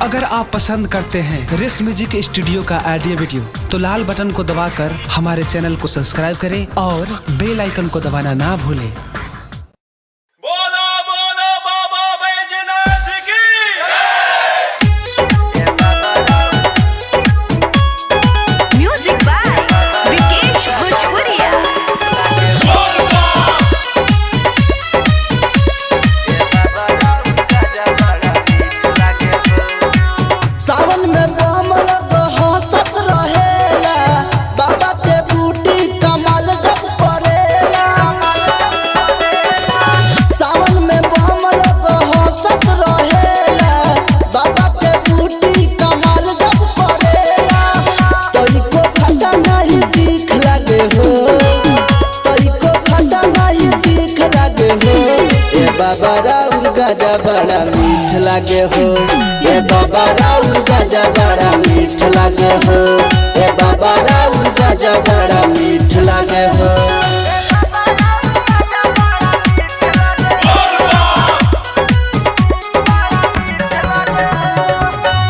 अगर आप पसंद करते हैं रेस म्यूजिक स्टूडियो का ऑडियो वीडियो तो लाल बटन को दबाकर हमारे चैनल को सब्सक्राइब करें और बेल आइकन को दबाना ना भूलें। सावन में बमल हंसत रहेला, बाबा के बूटी कमाल जब पड़ेला। सावन में बमल हंसत रहेला, बाबा के बूटी कमाल जब पड़ेला। तोइको खता नहीं दिख लगे हो, तोइको खता नहीं दिख लगे हो। ए बाबा राउर गजा बड़ा मीठ लगे हो, ए बाबा राउर गजा बड़ा मीठ लगे हो, ए बाबा राउर गजा बड़ा मीठ लगे हो।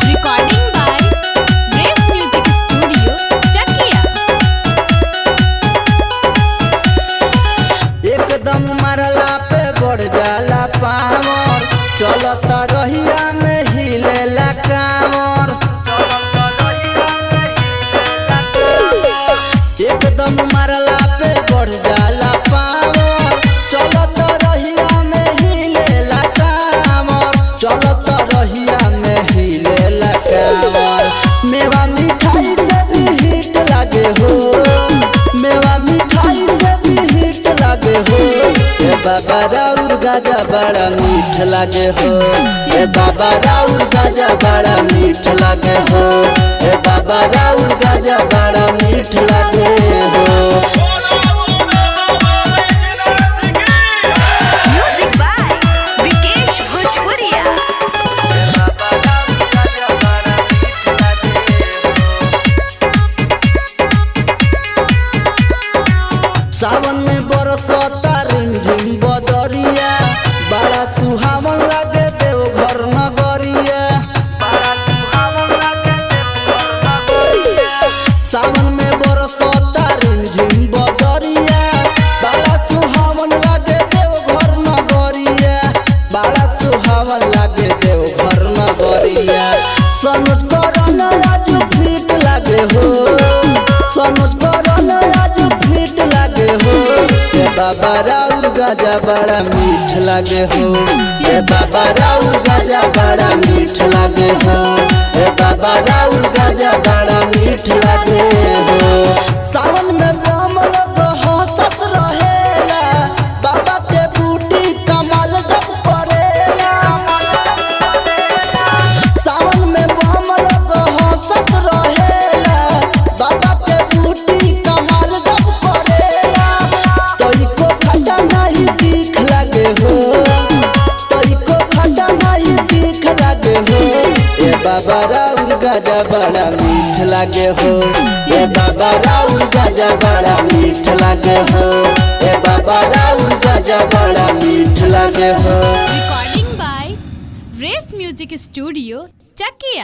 Recording by race music studio Chakia. एकदम मरला पे बढ़ जाला पावर, चलत रहिया में हिलेला कामर। एकदम मरला पे बढ़ जाला पावर, चलत रहिया में हिलेला कामर, चलत रहिया में हिलेला कामर। मेवा मिठाई से भी हिट लगे हो, मेवा मिठाई से भी हिट लगे हो। ए बाबा राउर गजा बड़ा मीठ लगे हो, ए बाबा राउर गजा बड़ा मीठ लगे हो, ए बाबा राउर गजा बड़ा मीठ लगे हो। म्यूजिक बाय विकेश भोजपुरिया। सावन में बरसता रिमझिम बदरिया, बड़ा सुहावन लगे देवघर नगरिया। सावन में बरसता रिमझिम बदरिया, बड़ा सुहावन लगे देवघर नगरिया, बड़ा सुहावन लगे देवघर नगरिया। सनोज करन आज फिट लगे हो, सनोज करन आज फिट लगे हो। ए बाबा राउर गजा बड़ा मीठ लगे हो, ए बाबा राउर गजा बड़ा मीठ लगे हो, ए बाबा राउर गजा बड़ा मीठ लगे हो। सावन में बमल हंसत रहेला, बाबा के बूटी कमाल जब पड़ेला। सावन में बमल हंसत रहेला, बाबा के बूटी कमाल जब पड़ेला। तोइको खता नहीं दिख लगे हो, तोइको खता नहीं दिख लगे हो। ए बाबा राउर गजा बड़ा मीठ लगे हो, ए बाबा राउर गजा बड़ा मीठ लगे हो, ए बाबा राउर गजा बड़ा मीठ लगे हो। Recording by race music studio Chakiya.